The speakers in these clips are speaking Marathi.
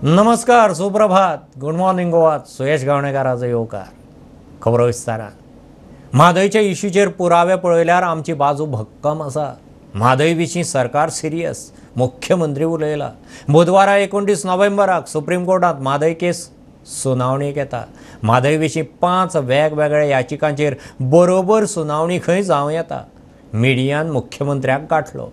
नमस्कार, सुप्रभात, गुड मॉर्निंग गोवा. सुयश गावणेकाराचो येवकार. खबरो विस्तारान. म्हादयच्या इश्यूचेर पुरावे पळयल्यार आमची बाजू भक्कम आसा. म्हादय विशीं सरकार सिरियस. मुख्यमंत्री उलयला. बुधवारा 29 नोव्हेंबराक सुप्रीम कोर्टात म्हादय केस सुनावणेक येता. म्हादय विशीं 5 वेगवेगळ्या याचिकांचेर बरोबर सुनावणी खंय जावं येता. मिडियान मुख्यमंत्र्याक गाठलो.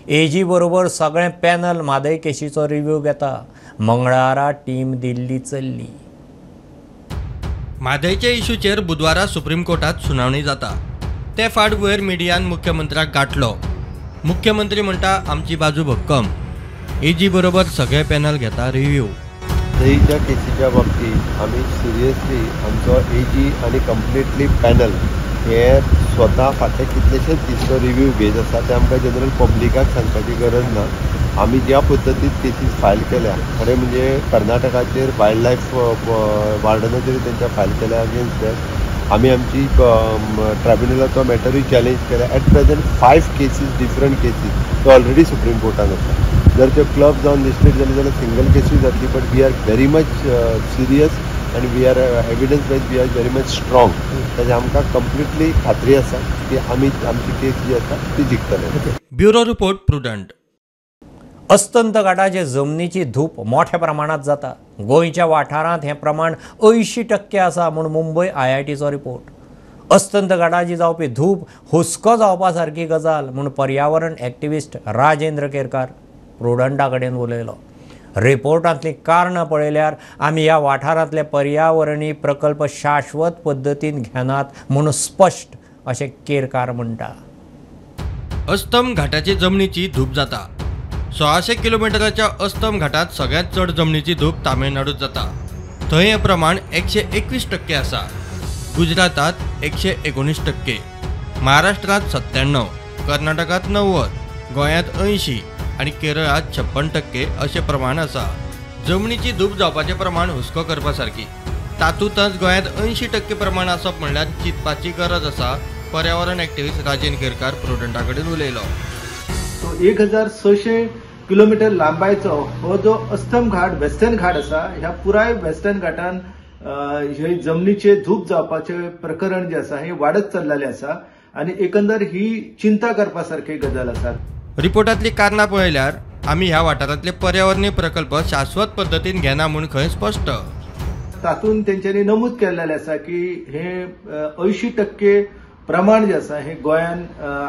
एजी बरोबर सगळें पॅनल म्हादय केशीचो रिव्ह्यू घेता. मंगळारा टीम दिल्ली चल्ली. म्हादयच्या इश्यूचेर बुधवारा सुप्रीम कोर्टात सुनावणी जाता. ते फाट वयर मिडियान मुख्यमंत्र्याक गाठलो. मुख्यमंत्री म्हणटा आमची बाजू भक्कम. एजी बरोबर सगळे पॅनल घेता रिव्ह्यू. म्हादयच्या केसीच्या बाबतीत आमी सिरियसली आमचो एजी आनी कंप्लिटली पॅनल हे स्वता फाटले कितलेशेच दिसतो रिव्ह्यू घेत आसा. ते आमकां जनरल पब्लिकाक सांगपाची गरज ना. आमी ज्या पद्दतीन केसीस फायल केल्या, खरें म्हणजे कर्नाटकाचेर वायल्ड लायफ वार्डनाचेर तेंच्या फायल केल्या अगेन्स्ट दॅट. आमी आमची ट्रायब्युनलाचो मॅटरूय चॅलेंज केला. At present 5 cases different cases त्यो ऑलरेडी सुप्रीम कोर्टान आसा. जर त्यो क्लब जावन लिस्टेड जाली जाल्यार सिंगल केसूय जातली. But we are very much serious and we are evidence based, we are very much strong. ताजे आमकां कंप्लिटली खात्री आसा की आमी आमची केस जी आसा ती जिखतले. Bureau report prudent. अस्तंत घाटाचे जमनीची धूप मोठ्या प्रमाणात जाता. गोंयच्या वाठारांत हें प्रमाण 80% आसा म्हूण मुंबय IITचो रिपोर्ट. अस्तंत घाटाची जावपी धूप हुस्को जावपा सारकी गजाल म्हूण पर्यावरण एक्टिविस्ट राजेंद्र केरकार प्रुडंटा कडेन उलयलो. रिपोर्टांतलीं कारणां पळयल्यार आमी ह्या वाठारांतले पर्यावरणीय प्रकल्प शाश्वत पद्दतीन घेनात म्हूण स्पश्ट, अशें केरकार म्हणटा. अस्तम घाटाचे जमनीची धूप जाता. 1600 किलोमिटराच्या अस्तम घाटात सगळ्यांत चड जमनीची धूप तामिळनाडूत जाता. थंय हें प्रमाण 121% आसा. गुजरातात 119%, महाराष्ट्रात 97%, कर्नाटकात 90%, गोंयांत 80% आणि केरळात 56% अशें प्रमाण आसा. जमनीची धूप जावपाचें प्रमाण हुस्को करपा सारकी. तातूंतच गोंयांत 80% प्रमाण आसप म्हणल्यार चिंतपाची गरज आसा. पर्यावरण एक्टिविस्ट राजेंद्र केरकार प्रुडंटा कडेन उलयलो. 1600 किलोमीटर लांबायचो हो जो अस्तम घाट वेस्टर्न घाट आसा, ह्या पुराय वेस्टर्न घाटान हे जमनीचे धूप जावपाचे प्रकरण जे आसा हे वाडत चल्लेले आसा आनी एकंदर ही चिंता करपा सारकी गजाल आसा. रिपोर्टांतली कारणां पळयल्यार आमी ह्या वाठारांतले पर्यावरणीय प्रकल्प शाश्वत पद्दतीन घेना म्हूण खंय स्पश्ट. तातूंत तेंच्यांनी नमूद केल्लेलें आसा की हे 80% प्रमाण जे आसा हे गोंयान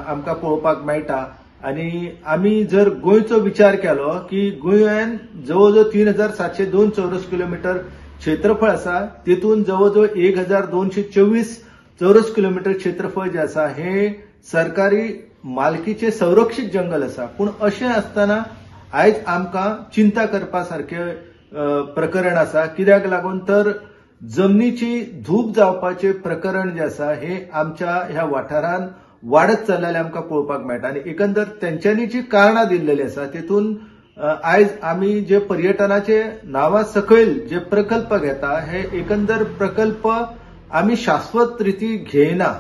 आमकां पळोवपाक मेळटा. आनी आमी जर गोंयचो विचार केलो की गोंयान जवळ जवळ 3702 चौरस किलोमीटर क्षेत्रफळ आसा. तेतून जवळ जवळ 1224 चौरस किलोमीटर क्षेत्रफळ जे आसा हे सरकारी मालकीचे संरक्षीत जंगल आसा. पूण अशें आसतना आयज आमकां चिंता करपा सारखें प्रकरण आसा. कित्याक लागून तर जमनीची धूप जावपाचे प्रकरण जे आसा हे आमच्या ह्या वाठारांत वाडत चल्लेले आमकां पळोवपाक मेळटा. आनी एकंदर तेंच्यांनी जी कारणां दिल्लेली आसा तेतून आयज आमी जे पर्यटनाचे नांवा सकयल जे प्रकल्प घेता हे एकंदर प्रकल्प आमी शाश्वत रिती घेयना.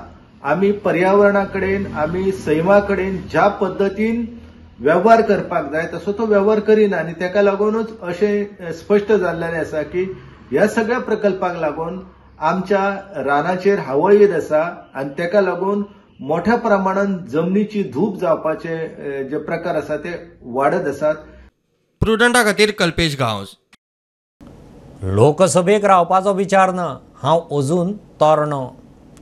आमी पर्यावरणा कडेन आमी सैमा कडेन ज्या पद्दतीन वेव्हार करपाक जाय तसो तो वेव्हार करिना. आनी तेका लागूनच अशें स्पश्ट जाल्लेलें आसा की ह्या सगळ्या प्रकल्पाक लागून आमच्या रानाचेर हावळ येत आसा आनी तेका लागून मोठ्या प्रमाणात जमनीची धूप जावपाचे जे प्रकार आसा ते वाडत आसात. प्रुडंटा खातीर कल्पेश गांवस. लोकसभेक रावपाचो विचार ना. हांव अजून तरणो.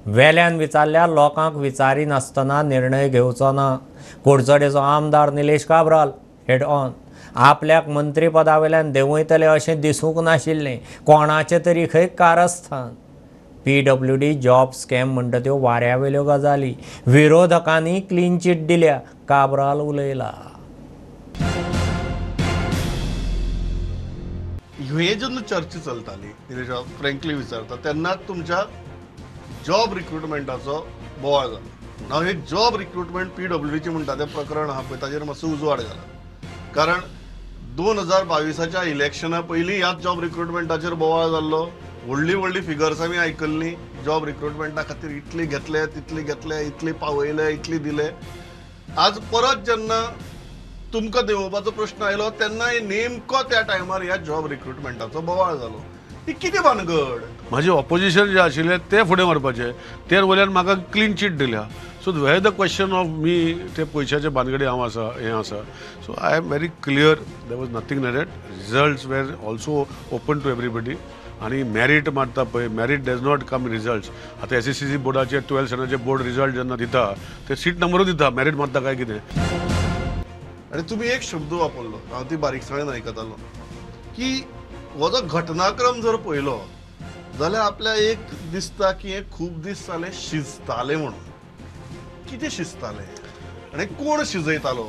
वेल्यान विचारल्यार लोकांक विचारिनासतना निर्णय घेवचो ना. कुडचडेचो आमदार निलेश काब्राल हेड ऑन. आपल्याक मंत्रीपदा वयल्यान देंवयतले अशें दिसूंक नाशिल्लें. कोणाचें तरी खंय कारस्थान. PWD जॉब स्कॅम म्हणटा त्यो वाऱ्यावेल्यो गजाली. विरोधकांनी क्लीन चीट दिल्या, काब्राल उलयला. हे जेन्ना चर्चा चलताली निलेश फ्रँकली विचारता तेन्ना तुमच्या जॉब रिक्रुटमेंटाचो बोवाळ जालो. हांव हे जॉब रिक्रुटमेंट PWDची म्हणटा तें प्रकरण आहा पळय ताचेर मातसो उजवाड घाला. कारण 2022च्या इलेक्शना पयलीं ह्याच जॉब रिक्रुटमेंटाचेर बोवाळ जाल्लो. व्हडली फिगर्स आमी आयकल्ली. जॉब रिक्रुटमेंटा खातीर इतले घेतले, तितले घेतले, इतले पावयले, इतले दिले. आज परत जेन्ना तुमकां देंवोवपाचो प्रश्न आयलो तेन्ना नेमको त्या टायमार ह्या जॉब रिक्रुटमेंटाचो बोवाळ जालो. ही कितें भानगड? माझे ऑपोजिशन जे आशिल्ले ते फुडें व्हरपाचे, ते वयल्यान म्हाका क्लीन चीट दिल्या. So where the question of me ते पयशाचे भानगडी हांव आसा हें आसा. So I am very clear, there was nothing like that. Results were also open to everybody. आणि मेरीट मारता पळय, merit does not come results. आतां SSCC बोर्डाचे 12th स्टँडर्डचे बोर्ड रिजल्ट जेन्ना दिता ते सीट नंबरूच दिता, मेरीट मारता काय कितें. आणि तुम्ही एक शब्द वापरलो, हांव ती बारीकसाणेन आयकतालो, की हो जो घटनाक्रम जर पळयलो जाल्यार आपल्या एक दिसता की हे खूब दीस जाले शिजताले म्हणून. कितें शिजताले आनी कोण शिजयतालो?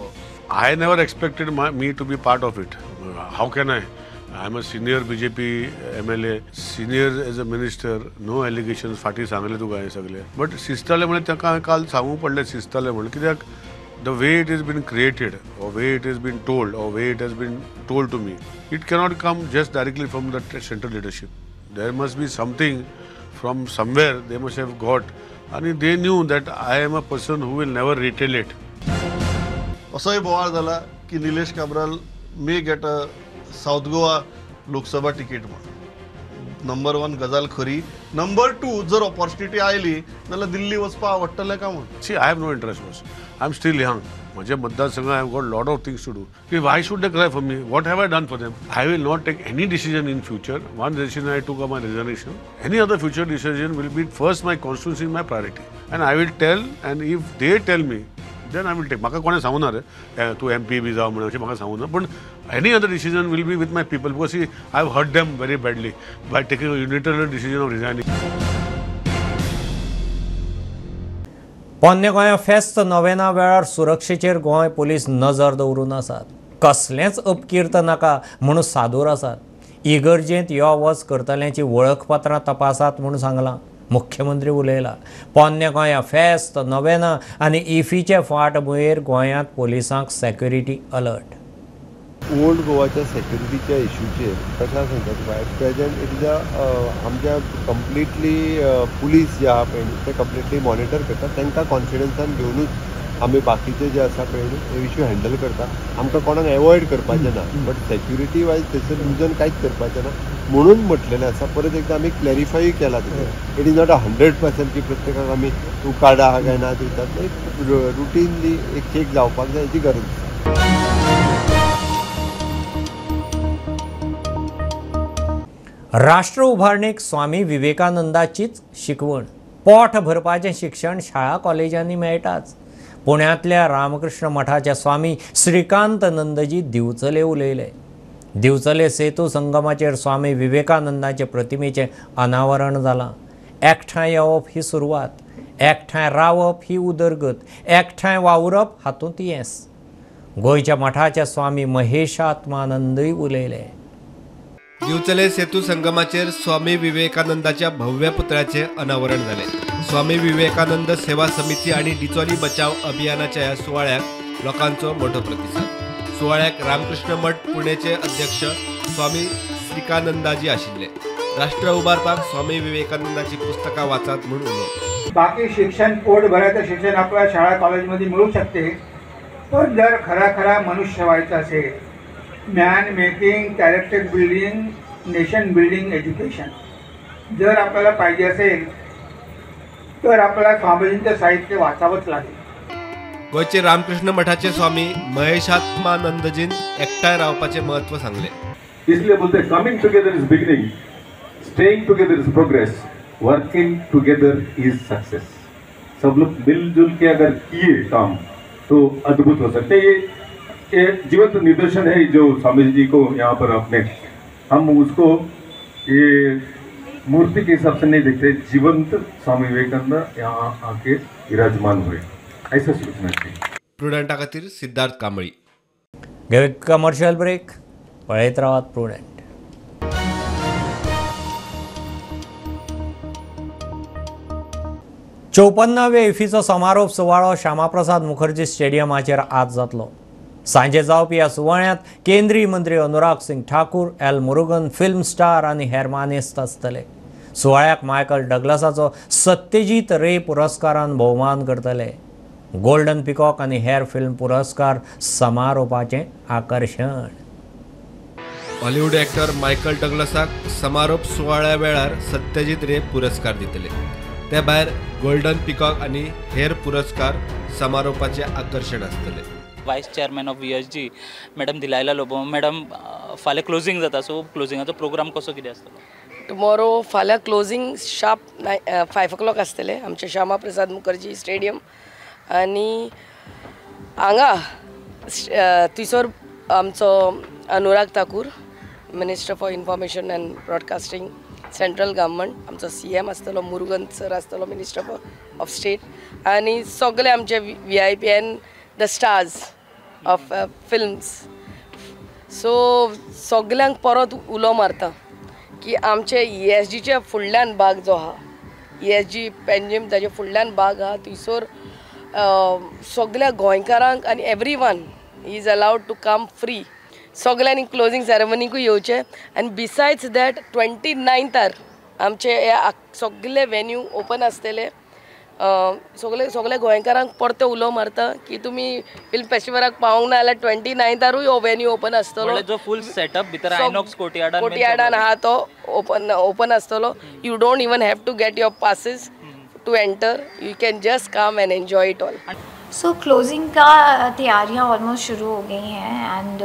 I never expected me to be part of it. How can I? I am a senior BJP MLA, senior as a minister, no allegations, फाटी सांगले तुका हे सगळे. बट शिजताले म्हणजे ताका हांवें काल सांगूंक पडलें शिजताले म्हणून. कित्याक the way it is been created, or way it has been told, or way it has been told to me, it cannot come just directly from the central leadership. There must be something from somewhere they must have got, and they knew that I am a person who will never retaliate. असोय बोवाळ जाला की निलेश काब्राल मे get a south Goa Lok Sabha ticket म्हणून. नंबर 1 गजाल खरी. नंबर 2 जर ऑपॉर्च्युनिटी आयली जाल्यार दिल्ली वचपा आवडटलें का म्हणून. See, I have no interest was. I'm still young. माझ्या मतदारसंघात I have got lot of things to do. Why should they cry for me? What have I done for them? I will not take any decision in future. One decision I took on my resignation. Any other future decision will be first my constituency is my priority. And I will tell, and if they tell me, then I will take. म्हाका कोणें सांगूना रे तूं MP बी जाव म्हणून, अशें म्हाका सांगूना. पण any other decision will be with my people, because see, I have hurt them very badly by taking a unilateral decision of resigning. पोन्ने गोंया फेस्त नोवेना वेळार सुरक्षेचेर गोंय पोलीस नजर दवरून आसात. कसलेंच अपकीर्त नाका म्हणून सादूर आसात. इगर्जेंत यो वच करतल्यांची वळखपत्रां तपासात म्हणून सांगलां. मुख्यमंत्री उलयला. पोन्ने गोंया फेस्त नोवेना आनी इफीचे फाटभुंयेर गोंयांत पोलिसांक सेक्युरिटी अलर्ट. ओल्ड गोवाच्या सेक्युरिटीच्या इश्यूचेर कशें आसा सांगता तुका, एट प्रेजेंट इट इज आमच्या कम्प्लिटली पुलीस जे आहा पळय न्ही ते कम्प्लिटली मॉनिटर करता. तांकां कॉन्फिडन्सान घेवनूच आमी बाकीचे जे आसा पळय न्ही हे इश्यू हँडल करता. आमकां कोणाक एवॉयड करपाचें ना, बट सेक्युरिटी वायज थंयसर रिजन कांयच करपाचें ना म्हणून म्हटलेलें आसा. परत एकदां आमी क्लॅरिफाय केला तितून. इट इज नॉट 100% की प्रत्येकाक आमी तूं काडा हा काय ना दितात. एक रुटीनली एक चेक जावपाक जाय हेची गरज आसा. राष्ट्र उभारणेक स्वामी विवेकानंदाचीच शिकवण. पोट भरपाचें शिक्षण शाळा कॉलेजांनी मेळटाच. पुण्यांतल्या रामकृष्ण मठाचे स्वामी श्रीकांत नंदजी दिवचले उलयले. दिवचले सेतू संगमाचेर स्वामी विवेकानंदाचे प्रतिमेचें अनावरण जालां. एकठांय येवप ही सुरवात, एकठांय रावप ही उदरगत, एकठांय वावुरप हातूंत येस. गोंयच्या मठाचे स्वामी महेशात्मानंदय उलयले. दिवचले सेतू संगमाचेर स्वामी विवेकानंदाच्या भव्य पुतळ्याचे अनावरण झाले. स्वामी विवेकानंद सेवा समिती आणि डिचोली बचाव अभियानाच्या या सुवाळ्याक लोकांचो मोठो प्रतिसाद. सुवाळ्याक रामकृष्ण मठ पुणेचे अध्यक्ष स्वामी श्रीकानंदाजी आशिल्ले. राष्ट्र उबारपाक स्वामी विवेकानंदाची पुस्तकां वाचात म्हणून उलो. बाकी शिक्षण पोट भरायचं शिक्षण आपल्या शाळा कॉलेजमध्ये मिळू शकते, पण जर खरा मनुष्य व्हायचं असेल, man making, character building, nation building education जर आपल्याला पाहिजे असेल तर आपल्याला स्वामीजींचं साहित्य वाचावंच लागेल. गोयचे रामकृष्ण मठाचे स्वामी महेशात्मानंदजीन एकठांय रावपाचे महत्व सांगले. इसलिए बोलते coming together is beginning, staying together is progress, working together is success. सब लोग मिलजुल के अगर किए काम तो अद्भुत हो सकते हैं. ये जीवंत निदर्शन है जो स्वामी जी को यहाँ पर अपने हम उसको ये मूर्ति के हिसाब से नहीं देखते, जीवंत स्वामी विवेकानंद यहाँ आके विराजमान हुए, ऐसा सोचना चाहिए. प्रुडंटा खातीर सिद्धार्थ कांबळी. घेऊ कमर्शियल ब्रेक. पळयत रावात प्रुडंट. चौपन्नावे इफीचो समारोप सुवाळो श्यामाप्रसाद मुखर्जी स्टेडियमाचेर आज जातलो. सांजे जावपी ह्या सुवाळ्यांत केंद्रीय मंत्री Anurag Singh Thakur, L Murugan, film star आनी हेर मानेस्त आसतले. सुवाळ्याक मायकल डगलसाचो सत्यजीत रे पुरस्कारान भोवमान करतले. गोल्डन पिकॉक आनी हेर फिल्म पुरस्कार समारोपाचें आकर्शण. हॉलिवूड एक्टर मायकल डग्लसाक समारोप सुवाळ्या वेळार सत्यजीत रे पुरस्कार दितले. त्या भायर गोल्डन पिकॉक आनी हेर पुरस्कार समारोपाचे आकर्शण आसतले. Vice chairman of VSG madam Delilah Lobo. Madam फाल्यां क्लोजिंग जाता, सो क्लोजिंगाचो प्रोग्राम कसो कितें आसतलो? टुमॉरो फाल्यां क्लोजिंग शार्प 5 o'clock आसतलें आमचे श्यामा प्रसाद मुखर्जी स्टेडियम. आनी हांगा थंयसर आमचो Anurag Thakur minister for information and broadcasting central government आमचो CM आसतलो, मुरुगन सर आसतलो मिनिस्टर ऑफ स्टेट, आनी सगळे आमचे VIP end the stars of films. So सगल्यांक परत उलो मारता की आमचे ESGचे फुडल्यान भाग जो आहा, ESG पेंजीम ताजे फुडल्यान भाग आहा, थंयसर सगळ्या गोंयकारांक आनी everyone is allowed to come free. सगळ्यांनी क्लोजिंग सेरेमनीकूय येवचें. आनी बिसायड्स दॅट 29th आमचे हे सगळे वेन्यू ओपन आसतले. सगळे गोंयकारांक परते उलो मारता की तुमी फिल्म फेस्टिवलाक पावूंक ना जाल्यार 29th हो वेन्यू ओपन आसतलो. जो फूल सेटअप भितर आयनॉक्स कोटियाडान आहा तो ओपन आसतलो. You don't even have to get your passes to enter. You can just come and enjoy it all. So closing का तैयारियां ऑलमोस्ट शुरू हो गई हैं and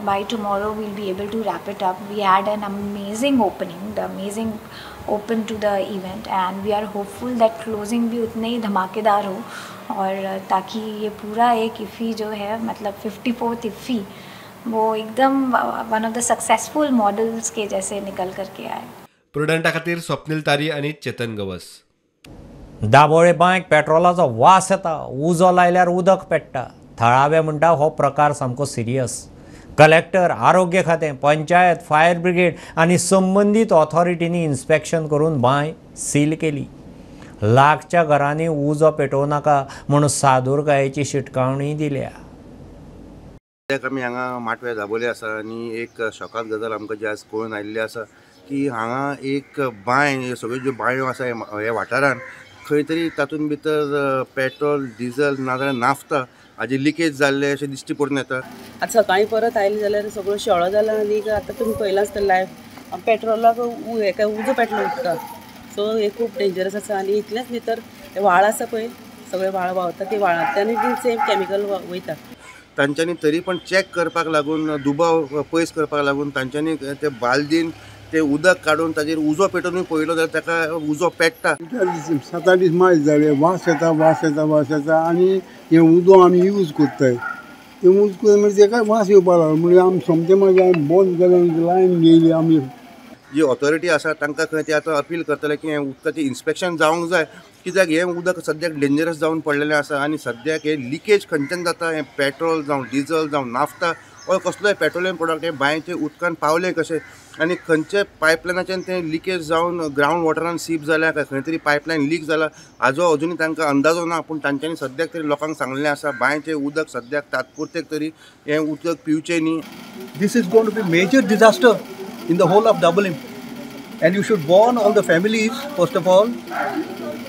by tomorrow will be able to wrap it up. We had an amazing opening, the amazing open to the event and we are hopeful that closing भी उतने ही धमाकेदार हो और ताकि ये पूरा एक इफ़ी जो है मतलब 54th इफ़ी वो एकदम one of the successful models के जैसे निकल करके आए. प्रुडंटा खातीर स्वप्नील तारी आनी चेतन गवस. दाबोळे बांयक पेट्रोलाचो वास येता, उजो लायल्यार उदक पेट्टा. थळावे म्हणटा हो प्रकार सामको सिरियस. कलेक्टर, आरोग्य खातें, पंचायत, फायर ब्रिगेड आनी संबंदीत ऑथॉरिटींनी इन्स्पेक्शन करून बांय सील केली. लागच्या घरांनी उजो पेटोवं नाका म्हणून सादूरकायेची शिटकावणी दिल्या. आमी हांगा माटवे दाबोले आसा आनी एक शॉकाद गजाल आमकां जी आज कळून आयिल्ली आसा की हांगा एक बांय, सगळ्यो ज्यो बांयो आसा ह्या वाठारांत खंय तरी तातूंत भितर पेट्रोल, डिझल नाजाल्यार नाफ्ता हाजी लिकेज जाल्ले अशें दिश्टी पडून येता. आतां सकाळीं परत आयले जाल्यार सगळो शेळो जाला आनी आतां तुमी पळयलां आसतलें लायव्ह पेट्रोलाक हेका उजो पेटलो उदकाक. सो हे खूब डेंजरस आसा. आनी इतलेंच भितर ते व्हाळ आसा पळय, सगळे व्हाळ व्हांवता, ते व्हाळांतल्यानूय बी सेम केमिकल वयता. तांच्यांनी तरी पण चॅक करपाक लागून, दुबाव पयस करपाक लागून तांच्यांनी ते बालदीन ते उदक काडून ताजेर उजो पेटोवनूय पळयलो जाल्यार ताका उजो पेट्टा. 7-8 दीस मायज जाले, वास येता आनी हें उदो आमी यूज कोत्ताय. तें यूज करता म्हणजे तेका वास येवपाक लागलो म्हणजे आमी सोमतें मागीर बंद केलें, लायन घेयली आमी. जी ऑथॉरिटी आसा तांकां खंय ते आतां अपील करतले की हें उदकाचें इन्स्पेक्शन जावंक जाय, कित्याक हें उदक सद्याक डेंजरस जावन पडलेलें आसा आनी सद्याक हें लिकेज खंयच्यान जाता. हें पेट्रोल जावं डिझल जावं नाफ्ता वो कसलोय पेट्रोलियम प्रोडक्ट हे बांयचे उदकान पावले कशे आनी खंयचे पायपलायनाच्यान तें लिकेज जावन ग्रावंड वॉटरान सीप जाल्या काय खंय तरी पायपलायन लीक जाला हाजो अजुनूय तांकां अंदाजो ना. पूण तांच्यांनी सद्याक तरी लोकांक सांगलेलें आसा बांयचें उदक सद्याक तात्पुरतेक तरी हें उदक पिवचें न्ही. This is going to be major disaster in the whole of Dabolim. And you should warn all the families, first of all,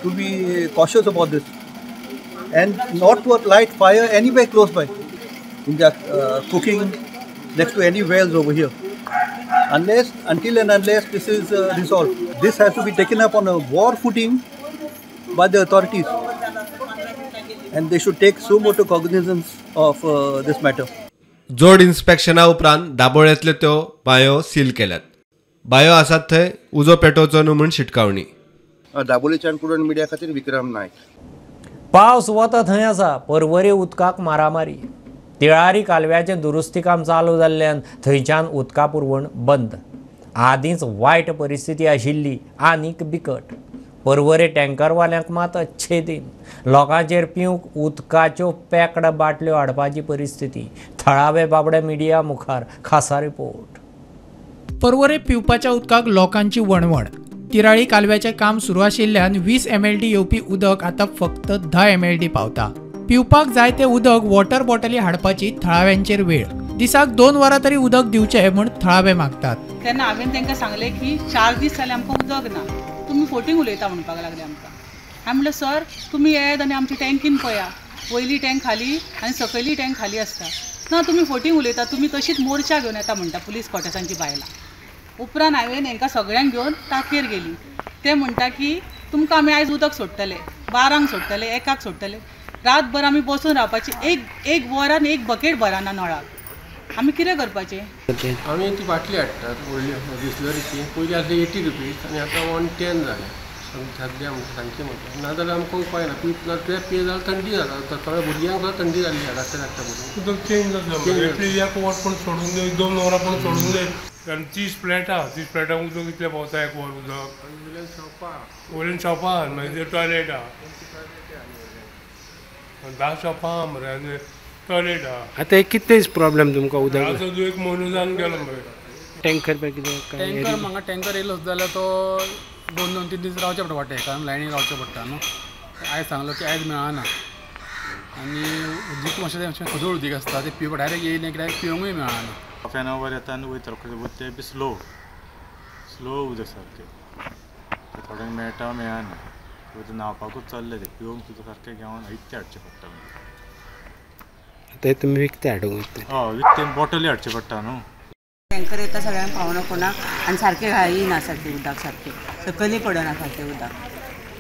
to be cautious about this. And not to light fire anywhere close by. In the cooking next to any wells over here. Until and unless this is resolved. This has to be taken up on a war footing by the authorities. And they should take so much cognizance of this matter. जोड इन्स्पेक्शना उपरांत दाबोळ्यांतल्यो त्यो बांयो सील केल्यात. बांयो आसात थंय उजो पेटोवचो न्हू म्हूण शिटकावणी. दाबोळेच्यान पुडण मिडिया खातीर विक्रम नायक. पावस वता थंय आसा, पर्वरी उदकाक मारामारी. तिळारी कालव्याचें दुरुस्ती काम चालू जाल्ल्यान थंयच्यान उदका पुरवण बंद. आदींच वायट परिस्थिती आशिल्ली आनीक बिकट. पर्वरे टँकरवाल्यांक मात अच्छे दिन. लोकांचेर पिवंक उदकाच्यो पॅक्ड बाटल्यो हाडपाची परिस्थिती. थळावे बाबडे मिडिया मुखार खासा रिपोर्ट. पर्वरे पिवपाच्या उदकाक लोकांची वणवण. तिराळी कालव्याचें काम सुरू आशिल्ल्यान 20 MLD येवपी उदक आतां फक्त 10 MLD पावता. पिवपाक जाय तें उदक वॉटर बॉटली हाडपाची थळाव्यांचेर वेळ. दिसाक 2 वरां तरी उदक दिवचें म्हूण थळावे मागतात. तेन्ना हांवें तांकां सांगलें की 4 दीस जाले आमकां उदक ना, तुमी फोटींग उलयता म्हणपाक लागले आमकां. हांवें म्हणलें सर तुमी येयात आनी आमची टँकीन पळया. वयली टँक खाली आनी सकयली टँक खाली आसता. ना तुमी फोटींग उलयता, तुमी तशीच मोर्चा घेवन येता म्हणटा पुलीस क्वॉर्टर्सांची बायलां. उपरांत हांवें हांकां सगळ्यांक घेवन ताकेर गेली. ते म्हणटा की तुमकां आमी आयज उदक सोडटले, 12ंक सोडटले, 1 सोडटले. रातभर आमी बसून रावपाची. एक वरान एक बकेट भरना नळाक. आमी कितें करपाचें? आमी ती बाटली हाडटात व्हडली बिस्लरीची. पयलीं आसली 80 रुपीज आनी आतां 110 जालें. सद्या आमकां सांगचें म्हटल्यार नाजाल्यार आमकां उपाय ना. तुवें पे जाल्यार थंडी जाता. थोड्या भुरग्यांक सुद्दां थंडी जाल्ली धाकट्या भुरग्यांक. उदक चेंज जाता. एक वर पण सोडून दे, 2 वरां पण सोडून दे. कारण 30 फ्लॅटां उदक इतलें भोंवता एक वर उदक. वयल्यान शॉपार मागीर टॉयलेट आहा, 10 शॉपां आहा मरे आनी टॉयलेट आहा. आतां एक कितें प्रॉब्लेम तुमकां उदक? आतां एक म्हयनो जावन गेलो मरे. टँकर पळय कितें टँकर म्हाका टँकर येयलो जाल्यार तो 2-3 दीस रावचे पडटा वाटेर, कारण लायनीन रावचें पडटा न्हू. आयज सांगलो की आयज मेळना. आनी उदीक मातशें खजूळ उदीक आसता तें पिवप डायरेक्ट येयलें की डायरेक्ट पिवंकूय मेळना. हाफ एन आवर येता आनी वयता तें बी स्लो उदक सारकें. थोड्यांक मेळना. न्हावपाकूच चल्ले ते, पिवंक सुद्दां सारकें घेवन विकतें हाडचें पडटा. ते तुमी विकतें हाडूंक वयता? हय विकतें बॉटली हाडचें पडटा न्हू. टँकर येता सगळ्यांक पावना कोणाक आनी सारकें येयना सारकें उदक सारकें सकयली पडना सारकें उदक.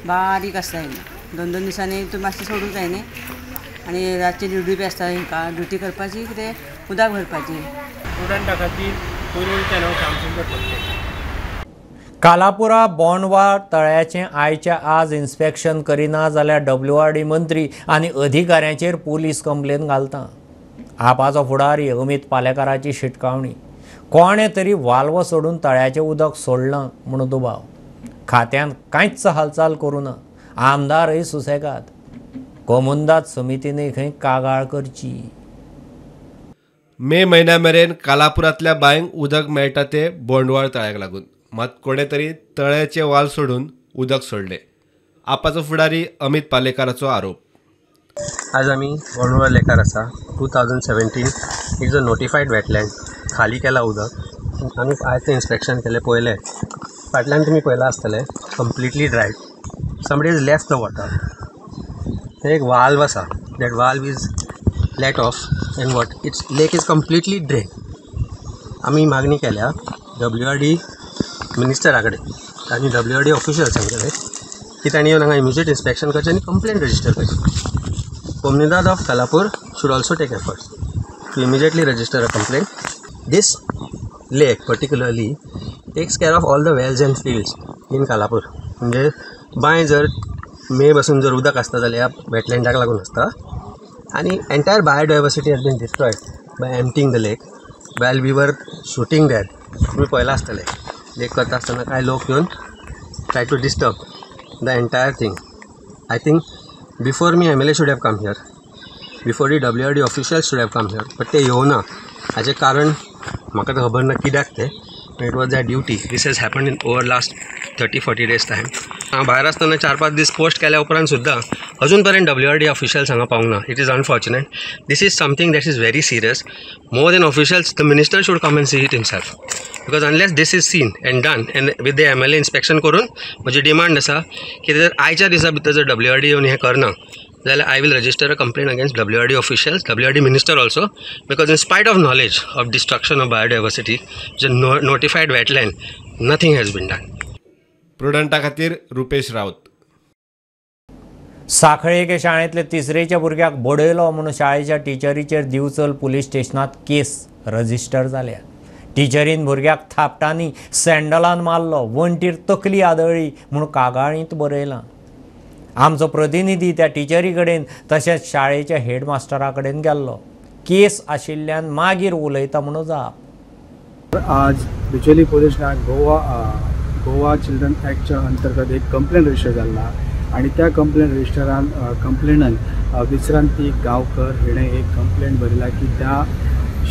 बारीक आसता येयना. 2-2 दिसांनी तुमी मातशें सोडूंक जाय न्ही. आनी रातची ड्युटी बी आसता हांकां ड्युटी करपाची कितें उदक भरपाची. स्टुडंटा खातीर पयलीं तें काम सुद्दां पडटा. कालापुरा बोंडवाळ तळ्याचें आयच्या आज इन्स्पेक्शन करिना जाल्यार WRD मंत्री आनी अधिकाऱ्यांचेर पुलीस कंप्लेन घालता. आपाचो फुडारी अमित पालेकाराची शिटकावणी. कोणें तरी वाल्व सोडून तळ्याचें उदक सोडलां म्हूण दुबाव. खात्यान कांयच हालचाल करूना. आमदारय सुसेगाद. कोमुंदाद समितीने खंय कागाळ करची. मे म्हयन्या मेरेन कालापुरांतल्या बांयक उदक मेळटा ते बोंडवाळ तळ्याक लागून. मात कोणे तरी तळ्याचे वाल सोडून उदक सोडले. आपाचो फुडारी अमित पालेकाराचो आरोप. आज आमी बोंडवाळ लेकार आसा. 2017 इट्स अ नोटिफाईड वेटलँड. खाली केला उदक आमी आयज तें इन्स्पेक्शन केलें पळयलें. फाटल्यान तुमी पळयलां आसतलें completely dried. Somebody is left the water. थंय एक वाल्व आसा. That valve is let off and what it's lake is completely drain. आमी मागणी केल्या WRD मिनिस्टरा कडेन आनी WRD ऑफिशल्सां कडेन की तांणी येवन हांगा इमिजिएट इन्स्पेक्शन करचें आनी कंप्लेन रजिस्टर करची. कोमुनिदाद of Kalapur should also take efforts to immediately register a complaint. This lake particularly takes care of all the wells and fields in Kalapur. म्हणजे बांय जर मे पासून जर उदक आसता जाल्यार वेटलँडाक लागून आसता. आनी entire biodiversity has been destroyed by emptying the lake well we were shooting that. तुमी पळयलां आसतलें लेक करता आसतना कांय लोक येवन try to disturb the entire thing. I think before me MLA should have come here. Before the WRD officials should have come here. But ते येवना. हाचें कारण म्हाका तर खबर ना कित्याक तें. It was their duty. This has happened in over last 30-40 days time. भायर आसतना 4-5 दीस पोस्ट केल्या उपरांत सुद्दां अजून पर्यंत WRD ऑफिशियल्स हांगा पावूंक ना. It is unfortunate. This is something that is very serious. More than officials the minister should come and see it himself. Because unless this is seen end done end with the MLA inspection करून म्हजी डिमांड आसा की जर आयच्या दिसा भितर जर WRD येवन हें करना जाल्यार I will register a complaint against WRD officials, WRD minister also, because in spite of knowledge of destruction of biodiversity, the notified wetland, nothing has been done. प्रुडंटा खातीर रुपेश रावत. साखळेके शाळेंतल्या 3रीच्या भुरग्याक बडयलो म्हणून शाळेच्या टिचरीचेर दिवचल पुलीस स्टेशनात केस रजिस्टर जाल्या. टिचरीन भुरग्याक थापटांनी सँडलान मारलो. वणटीर तकली आदळ्ळी म्हणून कागाळींत बरयलां. आमचो प्रतिनिधी त्या टिचरी कडेन तशेंच शाळेच्या हेडमास्टरा कडेन गेल्लो. केस आशिल्ल्यान मागीर उलयता म्हणून जाप. आज बिचोली पोलीस स्टेशनाक गोवा चिल्ड्रन ॲक्टच्या अंतर्गत एक कंप्लेंट रजिस्टर जाल्ला आणि त्या कंप्लेंट रजिस्टरान कंप्लेनन विश्रांती गांवकर हिणें एक कंप्लेंट बरयला की त्या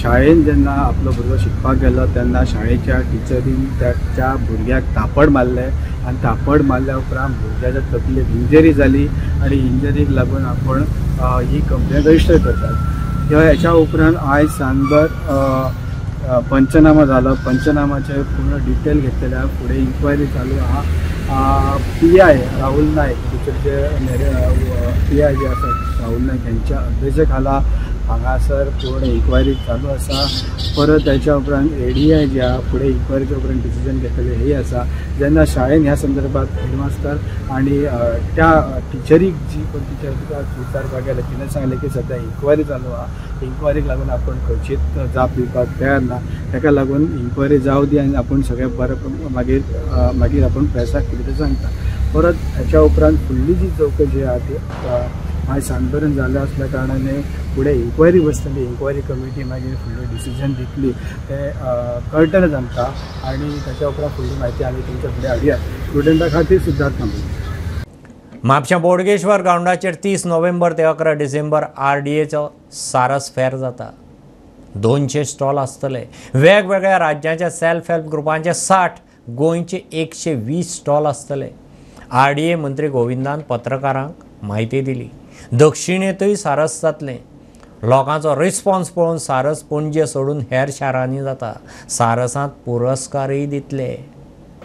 शाळेन जेन्ना आपलो भुरगो शिकपाक गेलो तेन्ना शाळेच्या टिचरीन त्या भुरग्याक तापड मारले आनी तापड मारल्या उपरांत भुरग्याच्या तकलेक इंजरी जाली आनी इंजरीक लागून आपण ही कंप्लेंट रजिस्टर करतात. ह्याच्या उपरांत आयज सांजभर पंचनामा जालो. पंचनामाचे पूर्ण डिटेल घेतलेल्या फुडें इन्क्वायरी चालू आहा PI राहुल नायक टिचरचे PI जे आसात राहुल नायक यांच्या अध्यक्षे खाला हांगासर पूर्ण इन्क्वायरी चालू आसा. परत त्याच्या उपरांत ADI जे आहा फुडें इन्क्वायरीच्या उपरांत डिसिजन घेतले हे आसा. जेन्ना शाळेन ह्या संदर्भात हेडमास्तर आणि त्या टिचरीक जी कोण टिचर तुका विचारपाक गेले तिणें सांगलें की सध्या इन्क्वायरी चालू आहा. इन्क्वायरीक लागून आपण खंयचीच जाप दिवपाक तयार ना. ताका लागून इन्क्वायरी जावं दी आनी आपण सगळें बरें मागीर आपण प्रेसाक कितें तें सांगता. परत ह्याच्या उपरांत फुडली जी चवकशी आहा ती आयज सांजपर्यंत जाल्ले असल्या कारणाने फुडें इन्क्वायरी बसतली. इन्क्वायरी कमिटी मागीर फुडलें डिसिजन दितली तें कळटलें आमकां आनी ताच्या उपरांत फुडली म्हायती आमी तुमच्या फुडें हाडया. स्टुडंटा खातीर सिद्धार्थ कांबळे. म्हापशा बोडगेश्वर ग्राउंडाचेर 30 नोव्हेंबर ते 11 डिसेंबर RDAचो सारस फेर जाता. 200 स्टॉल आसतले. वेगवेगळ्या राज्यांच्या सेल्फ हेल्प ग्रुपांचे 60, गोंयचे 120 स्टॉल आसतले. RDA मंत्री गोविंदान पत्रकारांक म्हायती दिली. दक्षिणेतूय सारस जातलें. लोकांचो रिस्पॉन्स पळोवन सारस पणजे सोडून हेर शारांनी जाता. सारसांत पुरस्कारय दितले.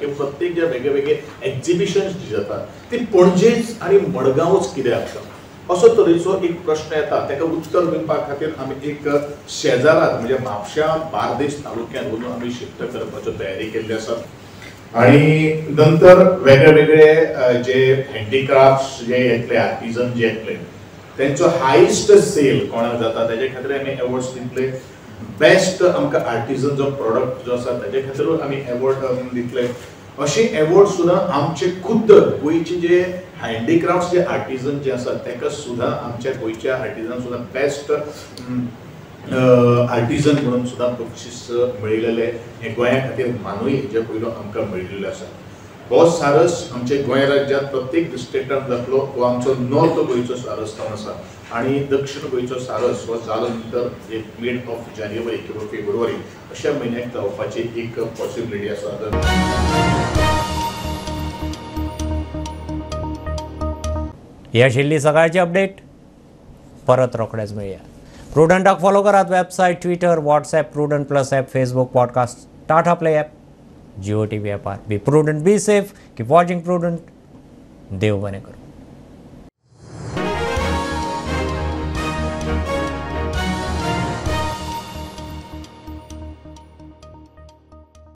प्रत्येक जे वेगळे वेगळे एक्झिबिशन्स जी जातात ती पणजेच आणि मडगांवच कित्याक असो तरेचो एक प्रश्न येता. ताका उत्तर दिवपा खातीर आमी एक शेजारात म्हणजे म्हापशा बार्देस तालुक्यांत वचून आमी शिफ्ट करपाची तयारी केल्ली आसा. आणि नंतर वेगळे वेगळे जे हँडीक्राफ्ट्स जे येतले आर्टिजन जे येतले त्यांचो हायस्ट सेल कोणाक जाता ताजे खातीर आमी एवॉर्ड्स दितले. बेस्ट आमकां आर्टिजन जो प्रोडक्ट जो आसा ताजे खातीर आमी एवॉर्ड दितले. अशी एवॉर्ड सुद्दां आमचे खुद्द गोंयचे जे हँडीक्राफ्ट्स जे आर्टिजन जे आसात ताका सुद्दां आमच्या गोंयच्या आर्टिजन सुद्दां बेस्ट आर्टिजन म्हणून सुद्दां बक्षीस मेळिल्लें हे गोंया खातीर मानूय हेजे पयलो आमकां मेळिल्लो आसा. हो सारस आमच्या गोंय राज्यांत प्रत्येक डिस्ट्रिक्टांत जातलो. हो आमचो नॉर्थ गोंयचो सारस जावन आसा आनी दक्षिण गोंयचो सारस हो जालो नंतर एक मिड ऑफ जानेवारी किंवा फेब्रुवारी अशा म्हयन्याक जावपाची एक पॉसिबिलिटी आसा. ही आशिल्ली सकाळची अपडेट. परत रोखडेच मेळया. प्रुडंटाक फॉलो करात. Website, Twitter, WhatsApp, Prudent plus app, Facebook, podcast, Tata play app, Jio TV ॲपार. Be Prudent, be safe, keep watching Prudent. देव बरें करूं.